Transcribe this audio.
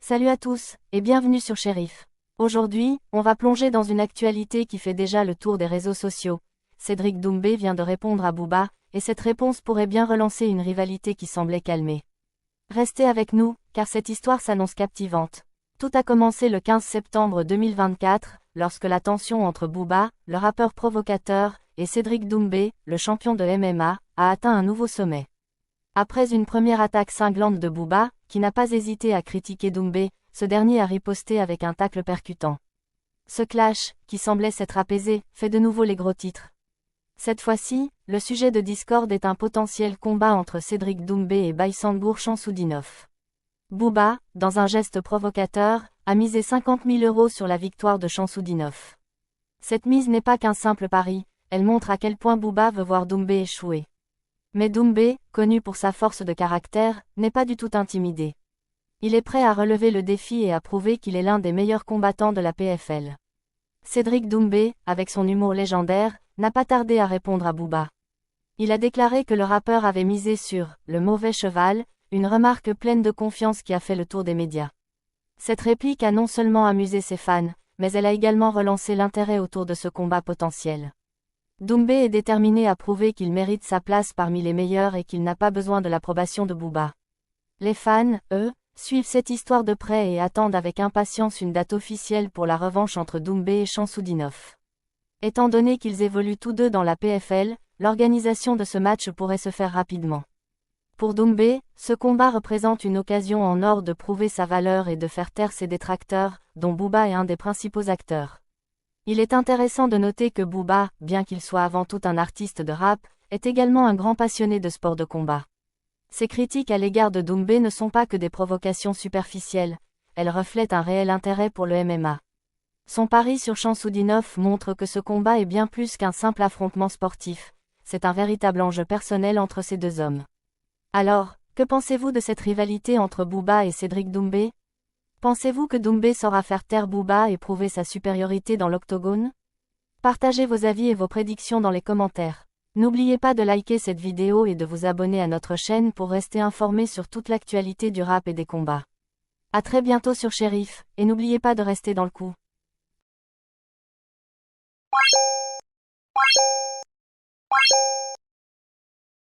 Salut à tous, et bienvenue sur Shérif. Aujourd'hui, on va plonger dans une actualité qui fait déjà le tour des réseaux sociaux. Cédric Doumbé vient de répondre à Booba, et cette réponse pourrait bien relancer une rivalité qui semblait calmée. Restez avec nous, car cette histoire s'annonce captivante. Tout a commencé le 15 septembre 2024, lorsque la tension entre Booba, le rappeur provocateur, et Cédric Doumbé, le champion de MMA, a atteint un nouveau sommet. Après une première attaque cinglante de Booba, qui n'a pas hésité à critiquer Doumbé, ce dernier a riposté avec un tacle percutant. Ce clash, qui semblait s'être apaisé, fait de nouveau les gros titres. Cette fois-ci, le sujet de discorde est un potentiel combat entre Cédric Doumbé et Baïsangour Chamsoudinov. Booba, dans un geste provocateur, a misé 50 000 € sur la victoire de Chamsoudinov. Cette mise n'est pas qu'un simple pari, elle montre à quel point Booba veut voir Doumbé échouer. Mais Doumbé, connu pour sa force de caractère, n'est pas du tout intimidé. Il est prêt à relever le défi et à prouver qu'il est l'un des meilleurs combattants de la PFL. Cédric Doumbé, avec son humour légendaire, n'a pas tardé à répondre à Booba. Il a déclaré que le rappeur avait misé sur « le mauvais cheval », une remarque pleine de confiance qui a fait le tour des médias. Cette réplique a non seulement amusé ses fans, mais elle a également relancé l'intérêt autour de ce combat potentiel. Doumbé est déterminé à prouver qu'il mérite sa place parmi les meilleurs et qu'il n'a pas besoin de l'approbation de Booba. Les fans, eux, suivent cette histoire de près et attendent avec impatience une date officielle pour la revanche entre Doumbé et Chamsoudinov. Étant donné qu'ils évoluent tous deux dans la PFL, l'organisation de ce match pourrait se faire rapidement. Pour Doumbé, ce combat représente une occasion en or de prouver sa valeur et de faire taire ses détracteurs, dont Booba est un des principaux acteurs. Il est intéressant de noter que Booba, bien qu'il soit avant tout un artiste de rap, est également un grand passionné de sport de combat. Ses critiques à l'égard de Doumbé ne sont pas que des provocations superficielles, elles reflètent un réel intérêt pour le MMA. Son pari sur Chamsoudinov montre que ce combat est bien plus qu'un simple affrontement sportif, c'est un véritable enjeu personnel entre ces deux hommes. Alors, que pensez-vous de cette rivalité entre Booba et Cédric Doumbé ? Pensez-vous que Doumbé saura faire taire Booba et prouver sa supériorité dans l'octogone ? Partagez vos avis et vos prédictions dans les commentaires. N'oubliez pas de liker cette vidéo et de vous abonner à notre chaîne pour rester informé sur toute l'actualité du rap et des combats. À très bientôt sur Shérif, et n'oubliez pas de rester dans le coup.